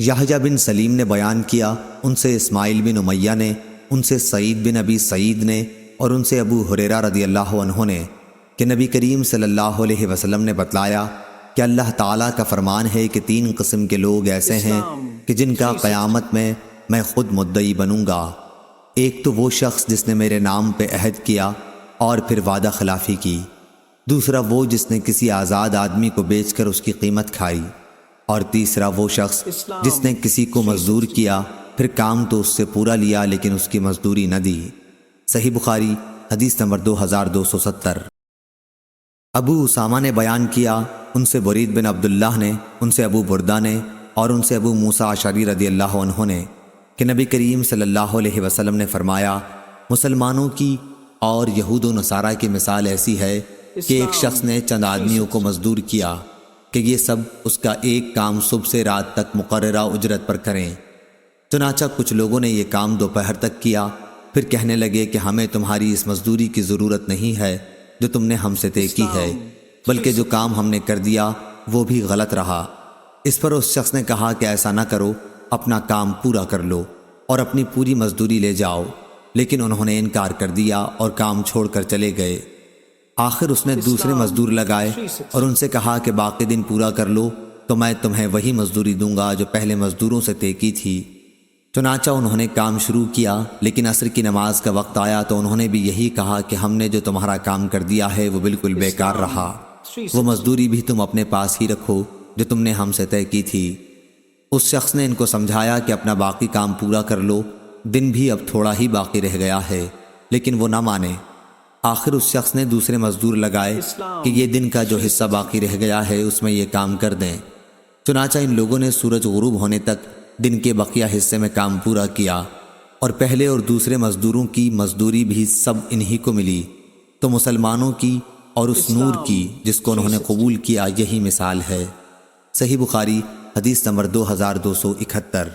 یحییٰ بن سلیم نے بیان کیا، ان سے اسماعیل بن امیہ نے، ان سے سعید بن ابی سعید نے، اور ان سے ابو ہریرہ رضی اللہ عنہ نے کہ نبی کریم صلی اللہ علیہ وسلم نے بتلایا کہ اللہ تعالیٰ کا فرمان ہے کہ 3 قسم کے لوگ ایسے ہیں کہ جن کا قیامت میں خود مدعی بنوں گا۔ ایک تو وہ شخص جس نے میرے نام پہ عہد کیا اور پھر وعدہ خلافی کی، دوسرا وہ جس نے کسی آزاد آدمی کو بیچ کر اس کی قیمت کھائی، اور تیسرا وہ شخص جس نے کسی کو مزدور کیا، پھر کام تو اس سے پورا لیا لیکن اس کی مزدوری نہ دی۔ صحیح بخاری حدیث نمبر 2270۔ ابو اسامہ نے بیان کیا، ان سے برید بن عبداللہ نے، ان سے ابو بردہ نے، اور ان سے ابو موسیٰ اشعری رضی اللہ عنہ نے کہ نبی کریم صلی اللہ علیہ وسلم نے فرمایا، مسلمانوں کی اور یہود و نصارہ کی مثال ایسی ہے کہ ایک شخص نے چند آدمیوں کو مزدور کیا کہ یہ سب اس کا ایک کام صبح سے رات تک مقررہ اجرت پر کریں۔ چنانچہ کچھ لوگوں نے یہ کام دوپہر تک کیا، پھر کہنے لگے کہ ہمیں تمہاری اس مزدوری کی ضرورت نہیں ہے جو تم نے ہم سے طے کی ہے، بلکہ جو کام ہم نے کر دیا وہ بھی غلط رہا۔ اس پر اس شخص نے کہا کہ ایسا نہ کرو، اپنا کام پورا کر لو اور اپنی پوری مزدوری لے جاؤ، لیکن انہوں نے انکار کر دیا اور کام چھوڑ کر چلے گئے۔ آخر اس نے دوسرے مزدور لگائے اور ان سے کہا کہ باقی دن پورا کر لو تو میں تمہیں وہی مزدوری دوں گا جو پہلے مزدوروں سے طے کی تھی۔ چنانچہ انہوں نے کام شروع کیا، لیکن عصر کی نماز کا وقت آیا تو انہوں نے بھی یہی کہا کہ ہم نے جو تمہارا کام کر دیا ہے وہ بالکل بیکار رہا، وہ مزدوری بھی تم اپنے پاس ہی رکھو جو تم نے ہم سے طے کی تھی۔ اس شخص نے ان کو سمجھایا کہ اپنا باقی کام پورا کر لو، دن بھی اب تھوڑا ہی باقی رہ گیا ہے، لیکن وہ نہ مانے۔ آخر اس شخص نے دوسرے مزدور لگائے کہ یہ دن کا جو حصہ باقی رہ گیا ہے اس میں یہ کام کر دیں۔ چنانچہ ان لوگوں نے سورج غروب ہونے تک دن کے بقیہ حصے میں کام پورا کیا، اور پہلے اور دوسرے مزدوروں کی مزدوری بھی سب انہی کو ملی۔ تو مسلمانوں کی اور اس نور کی جس کو انہوں نے قبول کیا یہی مثال ہے۔ صحیح بخاری حدیث نمبر 2271۔